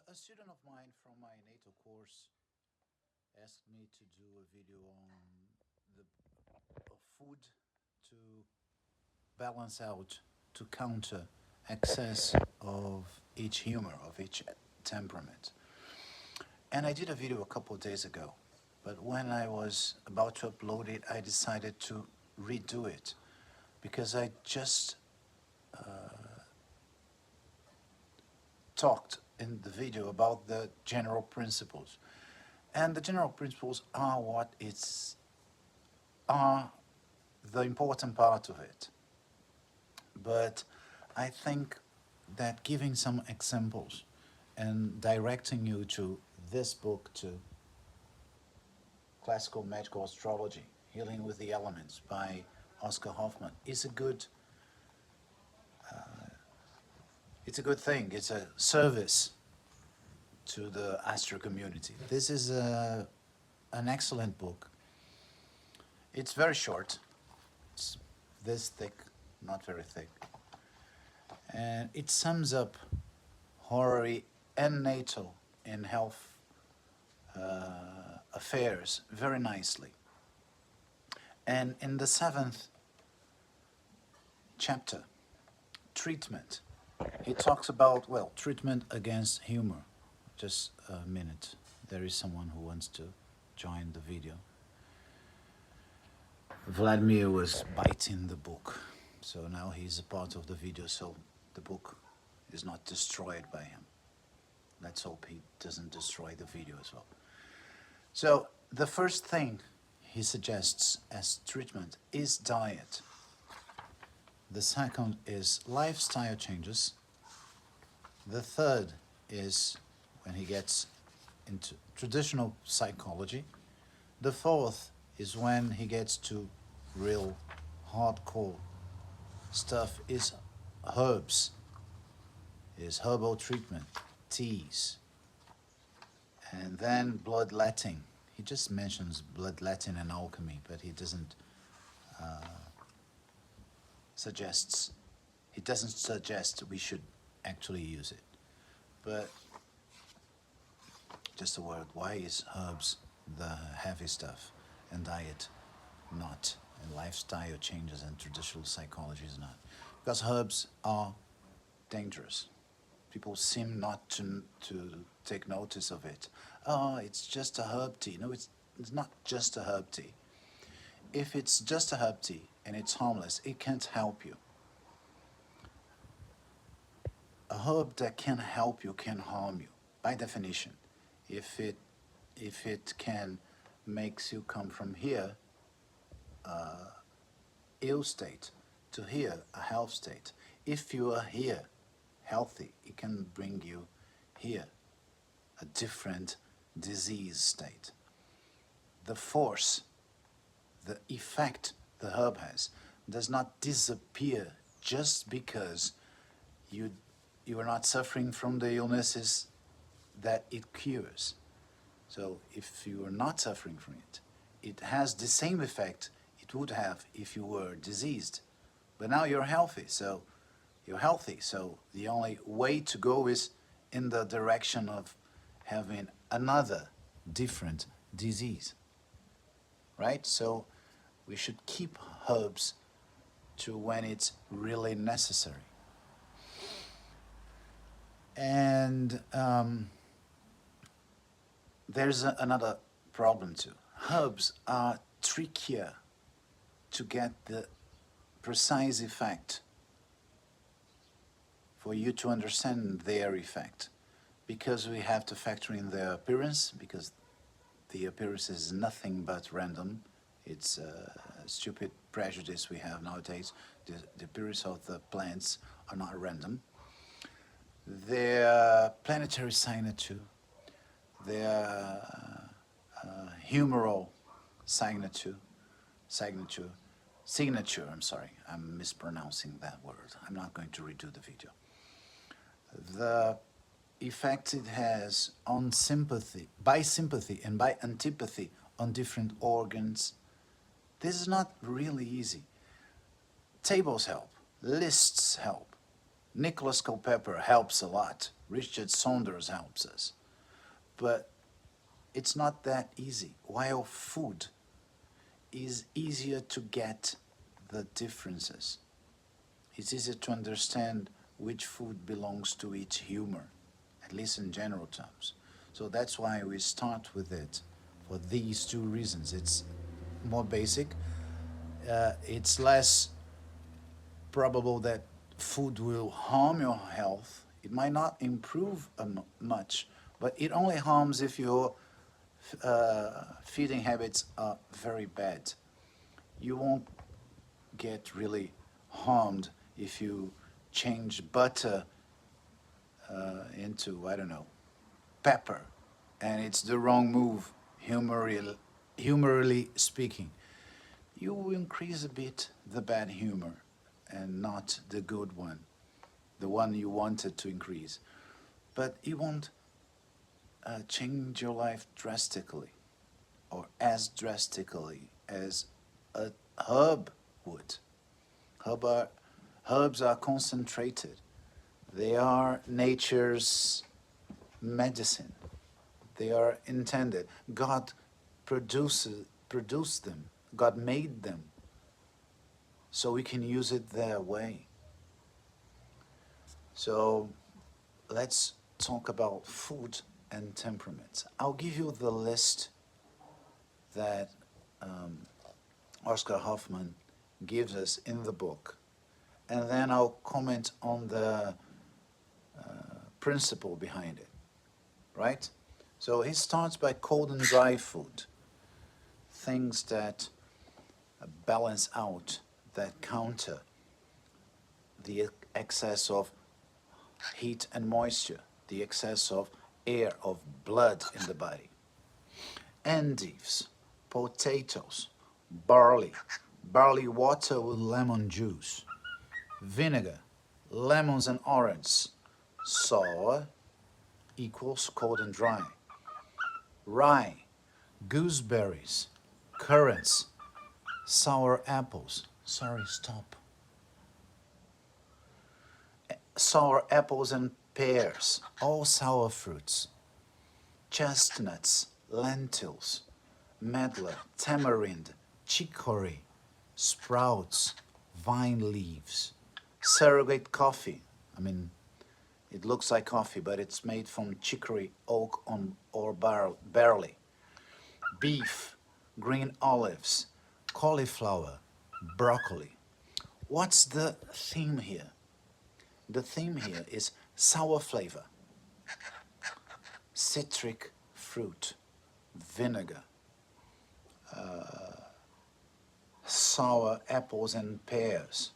A student of mine from my NATO course asked me to do a video on the food to balance out, to counter excess of each humor, of each temperament. And I did a video a couple of days ago, but when I was about to upload it, I decided to redo it because I just talked in the video about the general principles. And the general principles are are the important part of it. But I think that giving some examples and directing you to this book, to Classical Magical Astrology, Healing with the Elements by Oscar Hofman, is a good it's a good thing. It's a service to the astro community. This is an excellent book. It's very short. It's this thick, not very thick. And it sums up horary and natal in health affairs very nicely. And in the 7th chapter, treatment, he talks about, well, treatment against humor. Just a minute. There is someone who wants to join the video. Vladimir was biting the book, so now he's a part of the video, so the book is not destroyed by him. Let's hope he doesn't destroy the video as well. So the first thing he suggests as treatment is diet. The second is lifestyle changes. The third is when he gets into traditional psychology. The fourth is when he gets to real hardcore stuff, is herbs, is herbal treatment, teas, and then bloodletting. He just mentions bloodletting and alchemy, but he doesn't suggest we should actually use it. But just a word, why is herbs the heavy stuff and diet not, and lifestyle changes and traditional psychology is not? Because herbs are dangerous. People seem not to take notice of it. Oh, it's just a herb tea. No, it's not just a herb tea. If it's just a herb tea and it's harmless, it can't help you. A herb that can help you can harm you, by definition. If it can makes you come from here, ill state, to here, a health state. If you are here, healthy, it can bring you here, a different disease state. The force, the effect the herb has does not disappear just because you are not suffering from the illnesses that it cures. So if you are not suffering from it, it has the same effect it would have if you were diseased. But now you're healthy, so the only way to go is in the direction of having another different disease, right? So we should keep herbs to when it's really necessary. And there's another problem too. Herbs are trickier to get the precise effect, for you to understand their effect, because we have to factor in their appearance, because the appearance is nothing but random. It's a stupid prejudice we have nowadays. The appearance of the plants are not random. Their planetary signature, their humoral signature, I'm sorry, I'm mispronouncing that word. I'm not going to redo the video. The effect it has on sympathy and by antipathy on different organs. This is not really easy. Tables help, lists help. Nicholas Culpeper helps a lot. Richard Saunders helps us. But it's not that easy. While food is easier to get the differences, it's easier to understand which food belongs to each humor, at least in general terms. So that's why we start with it for these two reasons. It's more basic, it's less probable that food will harm your health. It might not improve much, but it only harms if your feeding habits are very bad. You won't get really harmed if you change butter into, I don't know, pepper, and it's the wrong move, humorally speaking. You will increase a bit the bad humor and not the good one, the one you wanted to increase. But it won't change your life drastically, or as drastically as a herb would. Herbs are concentrated. They are nature's medicine. They are intended. God produced them. God made them so we can use it their way. So let's talk about food and temperaments. I'll give you the list that Oscar Hofman gives us in the book, and then I'll comment on the principle behind it, right? So he starts by cold and dry food, things that balance out, that counter the excess of heat and moisture, the excess of air, of blood in the body. Endives, potatoes, barley water with lemon juice, vinegar, lemons and orange, sour equals cold and dry, rye, gooseberries, currants, sour apples, sour apples and pears, all sour fruits, chestnuts, lentils, medlar, tamarind, chicory, sprouts, vine leaves, surrogate coffee. I mean, it looks like coffee, but it's made from chicory, oak, or barley. Beef, green olives, cauliflower, broccoli. What's the theme here? The theme here is sour flavor, citric fruit, vinegar, sour apples and pears.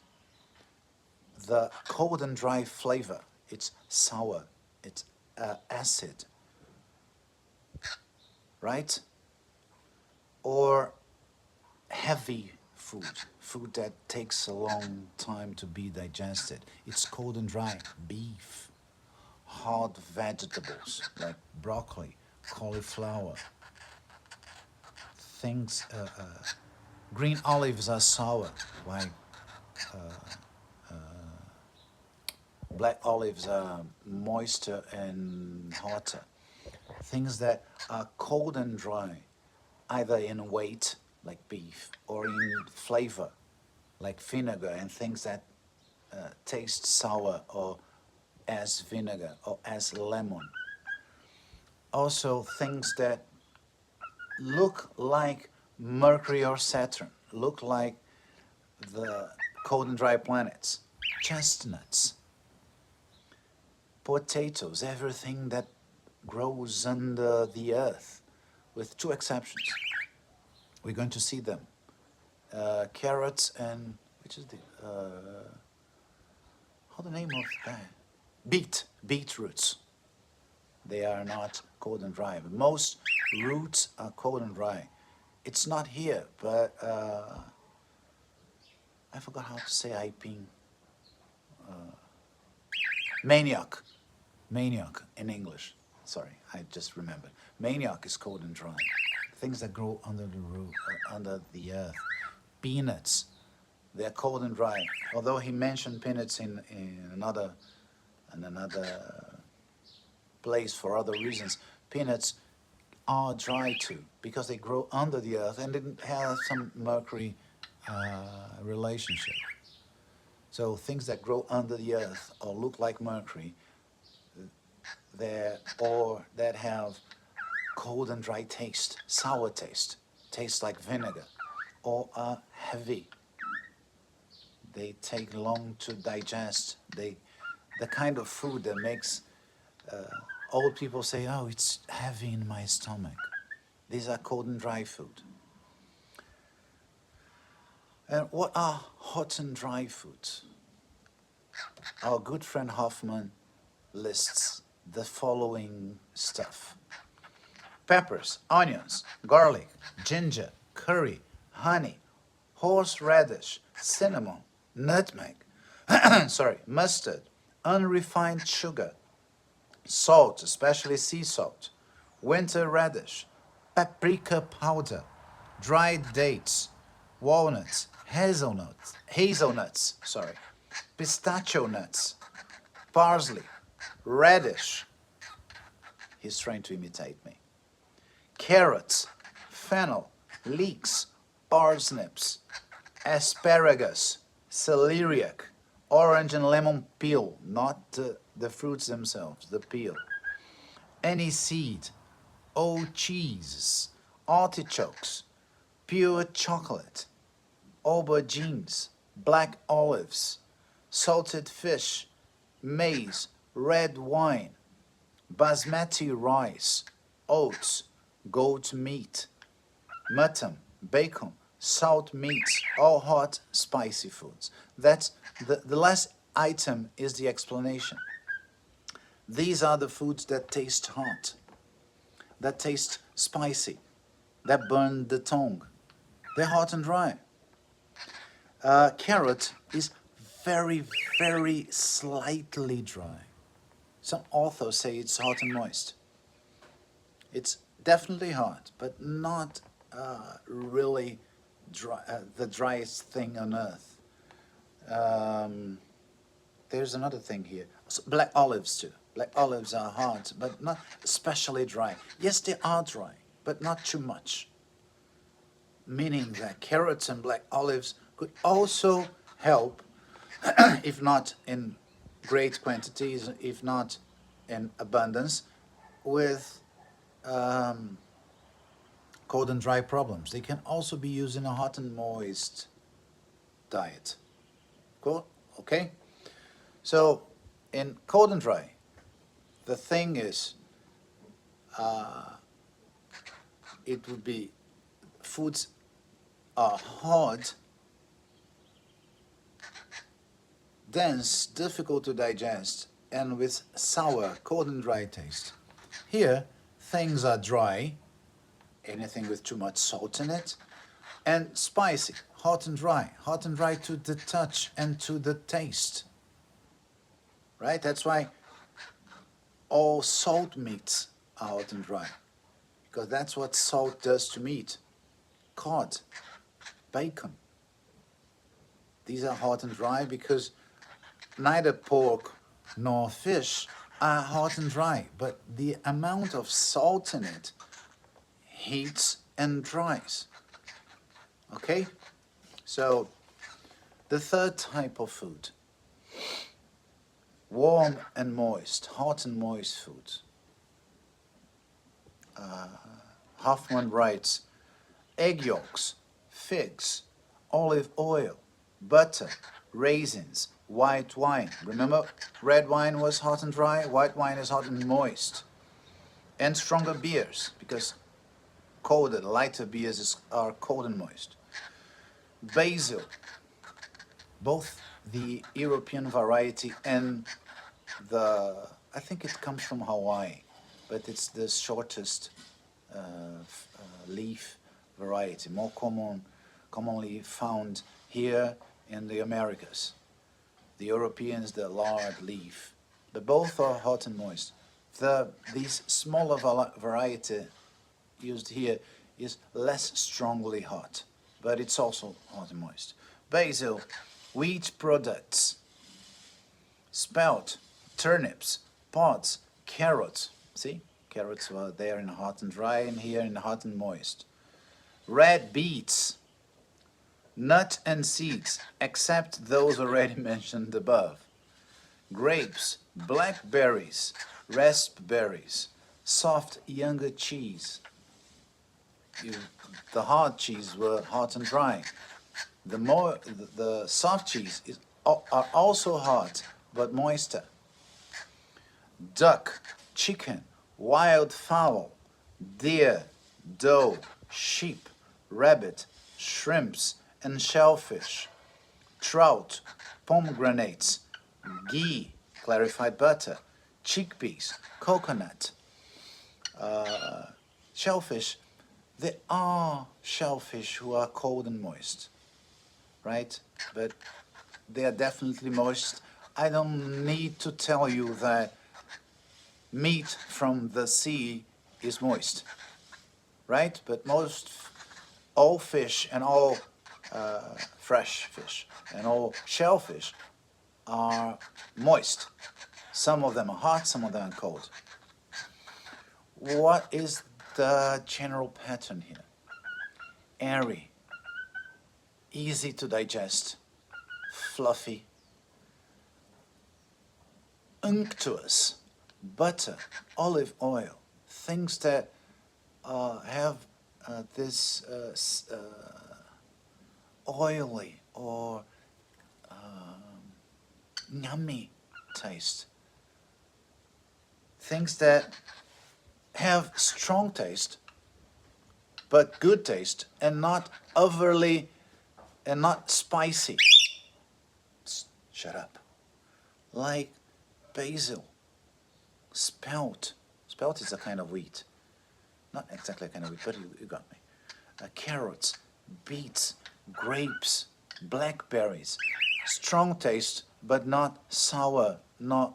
The cold and dry flavor, it's sour, it's acid, right? Or heavy food that takes a long time to be digested. It's cold and dry. Beef, hard vegetables like broccoli, cauliflower, things, green olives are sour, like black olives are moister and hotter. Things that are cold and dry, either in weight, like beef, or in flavor, like vinegar, and things that taste sour or as vinegar or as lemon. Also, things that look like Mercury or Saturn, look like the cold and dry planets. Chestnuts, potatoes, everything that grows under the earth, with two exceptions. We're going to see them. Carrots and, which is the, how the name of that? Beetroots. They are not cold and dry. But most roots are cold and dry. It's not here, but I forgot how to say aipim. Manioc. Manioc in English. Sorry, I just remembered. Manioc is cold and dry. Things that grow under the roof, under the earth. Peanuts, they're cold and dry. Although he mentioned peanuts in another place for other reasons. Peanuts are dry too because they grow under the earth and it has some mercury relationship. So things that grow under the earth or look like mercury, or that have cold and dry taste, sour taste, taste like vinegar, or are heavy. They take long to digest. The kind of food that makes old people say, "Oh, it's heavy in my stomach." These are cold and dry food. And what are hot and dry foods? Our good friend Hofman lists the following stuff: peppers, onions, garlic, ginger, curry, honey, horseradish, cinnamon, nutmeg, mustard, unrefined sugar, salt, especially sea salt, winter radish, paprika powder, dried dates, walnuts, hazelnuts, pistachio nuts, parsley, radish. He's trying to imitate me. Carrots, fennel, leeks, parsnips, asparagus, celeriac, orange and lemon peel, not the fruits themselves, the peel. Any seed, old cheese, artichokes, pure chocolate, aubergines, black olives, salted fish, maize, red wine, basmati rice, oats, goat meat, mutton, bacon, salt meats, all hot, spicy foods. That's the last item is the explanation. These are the foods that taste hot, that taste spicy, that burn the tongue. They're hot and dry. Carrot is very, very slightly dry. Some authors say it's hot and moist. It's definitely hot, but not really dry, the driest thing on earth. There's another thing here. So black olives too. Black olives are hot, but not especially dry. Yes, they are dry, but not too much. Meaning that carrots and black olives could also help, if not in great quantities, if not in abundance, with cold and dry problems. They can also be used in a hot and moist diet. Cool? Okay? So, in cold and dry, the thing is, it would be foods are hard, dense, difficult to digest, and with sour, cold and dry taste. Here, things are dry, anything with too much salt in it, and spicy, hot and dry to the touch and to the taste. Right? That's why all salt meats are hot and dry, because that's what salt does to meat. Cod, bacon. These are hot and dry because neither pork nor fish are hot and dry, but the amount of salt in it heats and dries. Okay? So, the third type of food, warm and moist, hot and moist foods. Hofman writes, egg yolks, figs, olive oil, butter, raisins, white wine. Remember, red wine was hot and dry, white wine is hot and moist. And stronger beers, because colder, lighter beers are cold and moist. Basil, both the European variety and I think it comes from Hawaii, but it's the shortest leaf variety, more commonly found here in the Americas. The Europeans, the large leaf, but both are hot and moist. This smaller variety used here is less strongly hot, but it's also hot and moist. Basil, wheat products, spelt, turnips, pods, Carrots, see? Carrots were there in hot and dry, and here in hot and moist. Red beets, nut and seeds, except those already mentioned above. Grapes, blackberries, raspberries, soft younger cheese. The hard cheese were hot and dry. The soft cheese are also hot but moister. Duck, chicken, wild fowl, deer, doe, sheep, rabbit, shrimps, and shellfish. Trout, pomegranates, ghee, clarified butter, chickpeas, coconut, shellfish. There are shellfish who are cold and moist, right? But they are definitely moist. I don't need to tell you that meat from the sea is moist, right? But all fish and all fresh fish and all shellfish are moist. Some of them are hot, some of them are cold. What is the general pattern here? Airy, easy to digest, fluffy, unctuous, butter, olive oil, things that have this oily or yummy taste. Things that have strong taste, but good taste, and not overly, and not spicy. Shut up. Like basil, spelt. Spelt is a kind of wheat. Not exactly a kind of wheat, but you got me. Carrots, beets, grapes, blackberries. Strong taste, but not sour, nor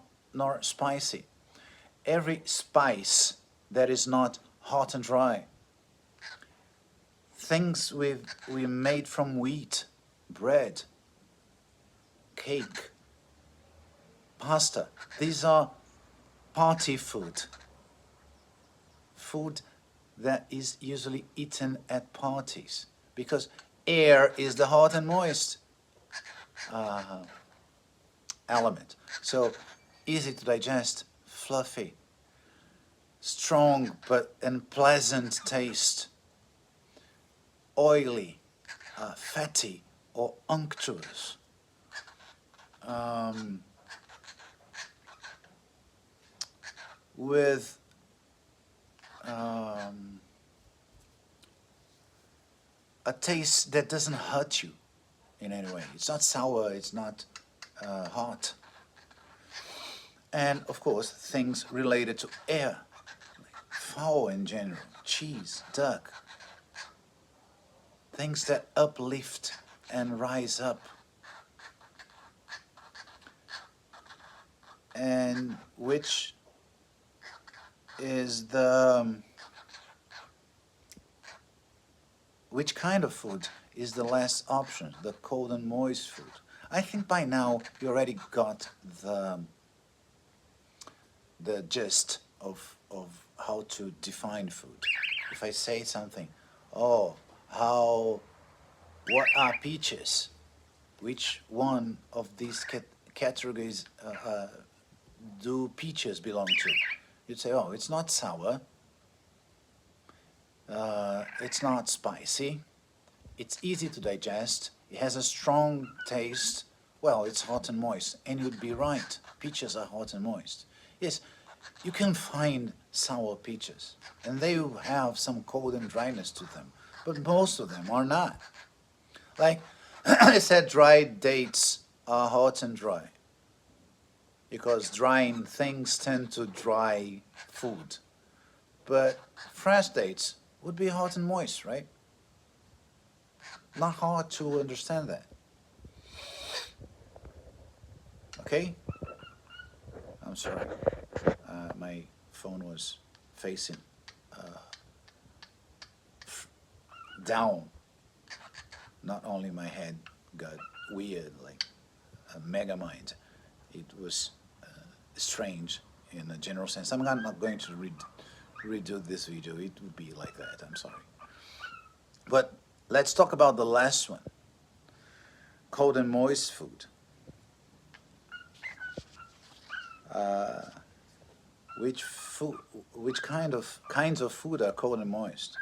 spicy. Every spice that is not hot and dry. Things we made from wheat, bread, cake, pasta. These are party food. Food that is usually eaten at parties, because air is the hot and moist element. So easy to digest, fluffy, strong and pleasant taste, oily, fatty, or unctuous. With a taste that doesn't hurt you in any way. It's not sour, it's not hot. And of course, things related to air, like fowl in general, cheese, duck, things that uplift and rise up. And which is which kind of food is the last option, the cold and moist food? I think by now you already got the gist of how to define food. If I say something, what are peaches? Which one of these categories do peaches belong to? You'd say, oh, it's not sour, it's not spicy, it's easy to digest, it has a strong taste, well, it's hot and moist. And you'd be right, peaches are hot and moist. Yes, you can find sour peaches, and they have some cold and dryness to them, but most of them are not. Like I said, dried dates are hot and dry, because drying things tend to dry food. But fresh dates would be hot and moist, right? Not hard to understand that. Okay? I'm sorry. My phone was facing down. Not only my head got weird, like a mega mind. It was strange in a general sense. I'm not going to redo this video. It would be like that. I'm sorry. But let's talk about the last one. Cold and moist food. Which kinds of food are cold and moist?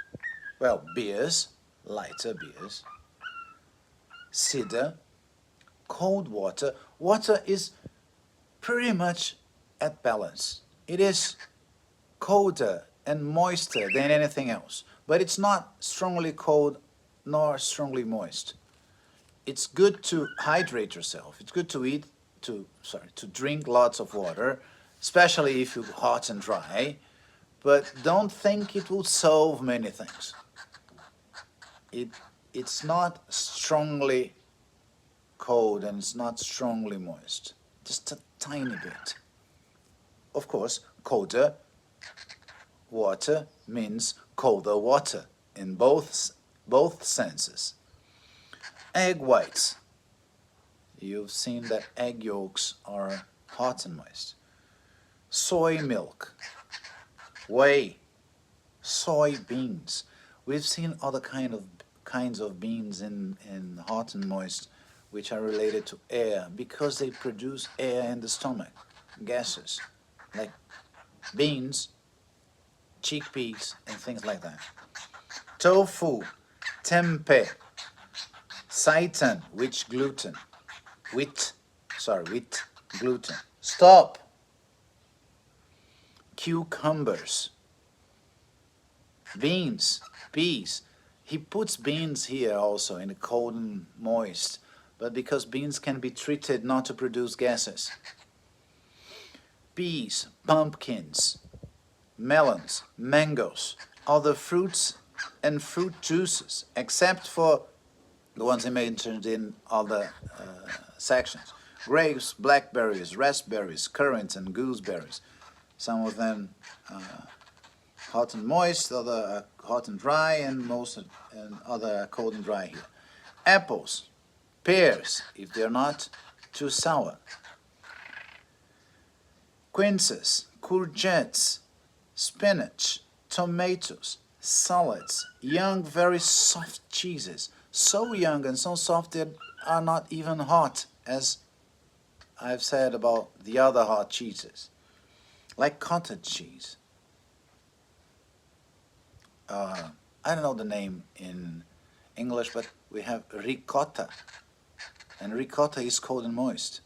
Well, beers, lighter beers, cider, cold water. Water is pretty much at balance. It is colder and moister than anything else, but it's not strongly cold nor strongly moist. It's good to hydrate yourself. It's good to to drink lots of water, especially if you're hot and dry, but don't think it will solve many things. It's not strongly cold and it's not strongly moist, just a tiny bit. Of course, colder water means colder water in both senses. Egg whites. You've seen that egg yolks are hot and moist. Soy milk, whey, soybeans. We've seen other kinds of beans in hot and moist, which are related to air because they produce air in the stomach, gases, like beans, chickpeas, and things like that. Tofu, tempeh, seitan, wheat gluten. Wheat gluten. Stop. Cucumbers. Beans, peas. He puts beans here also in the cold and moist, but because beans can be treated not to produce gases. Peas, pumpkins, melons, mangoes, other fruits and fruit juices, except for the ones I mentioned in other sections. Grapes, blackberries, raspberries, currants, and gooseberries. Some of them hot and moist, other hot and dry, and other cold and dry here. Apples, pears, if they're not too sour. Quinces, courgettes, spinach, tomatoes, salads, young, very soft cheeses. So young and so soft that are not even hot, as I've said about the other hot cheeses. Like cottage cheese. I don't know the name in English, but we have ricotta. And ricotta is cold and moist.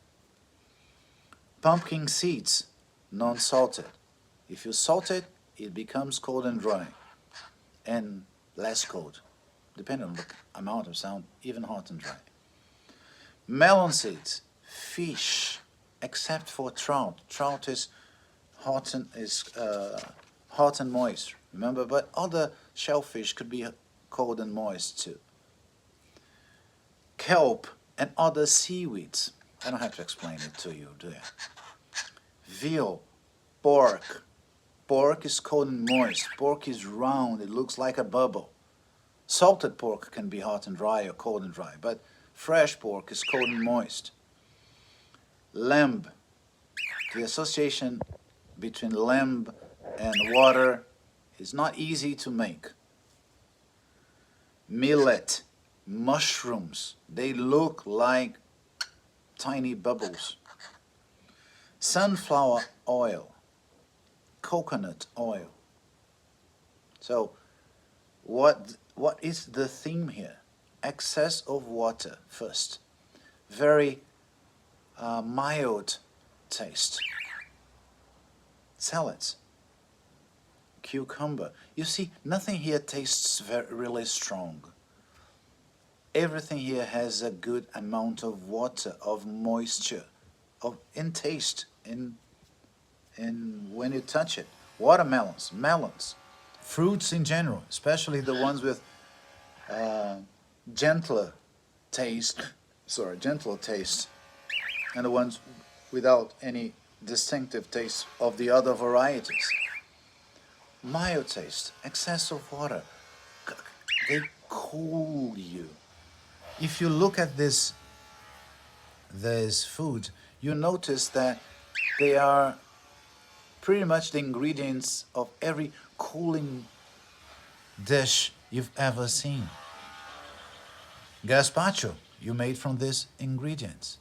Pumpkin seeds, non-salted. If you salt it, it becomes cold and dry. And less cold, depending on the amount of sound, even hot and dry. Melon seeds, fish, except for trout. Trout is hot and moist, remember? But other shellfish could be cold and moist too. Kelp and other seaweeds. I don't have to explain it to you, do I? Veal, pork. Pork is cold and moist. Pork is round, it looks like a bubble. Salted pork can be hot and dry or cold and dry, but fresh pork is cold and moist. Lamb. The association between lamb and water is not easy to make. Millet, mushrooms, they look like tiny bubbles. Sunflower oil, coconut oil. So what is the theme here? Excess of water first. Very mild taste. Salads, cucumber. You see, nothing here tastes really strong. Everything here has a good amount of water, of moisture, in taste, in when you touch it. Watermelons, melons, fruits in general, especially the ones with gentler taste, and the ones without any distinctive taste of the other varieties. Mild taste, excess of water, they cool you. If you look at this food, you notice that they are pretty much the ingredients of every cooling dish you've ever seen. Gazpacho, you made from these ingredients.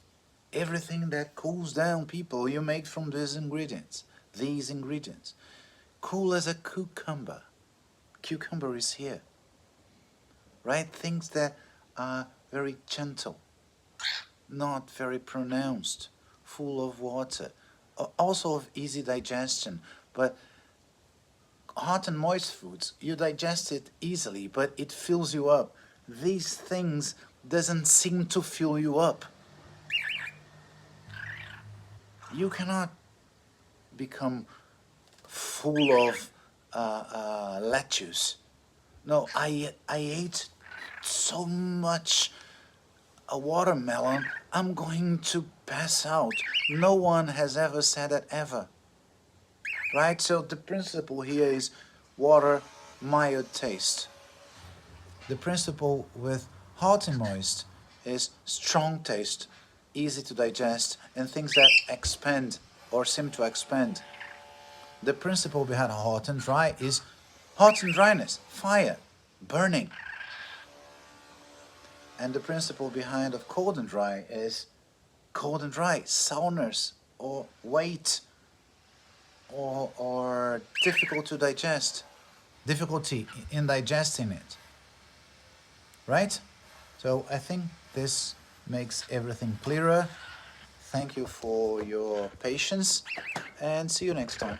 Everything that cools down people, you make from these ingredients. These ingredients. Cool as a cucumber. Cucumber is here. Right? Things that are very gentle, not very pronounced, full of water, also of easy digestion. But hot and moist foods, you digest it easily, but it fills you up. These things doesn't seem to fill you up. You cannot become full of lettuce. No, I ate so much a watermelon, I'm going to pass out. No one has ever said that ever. Right? So the principle here is water, mild taste. The principle with hot and moist is strong taste, easy to digest, and things that expand or seem to expand. The principle behind hot and dry is hot and dryness, fire, burning. And the principle behind of cold and dry is cold and dry, sourness or weight or difficult to digest, difficulty in digesting it. Right? So I think this makes everything clearer. Thank you for your patience and see you next time.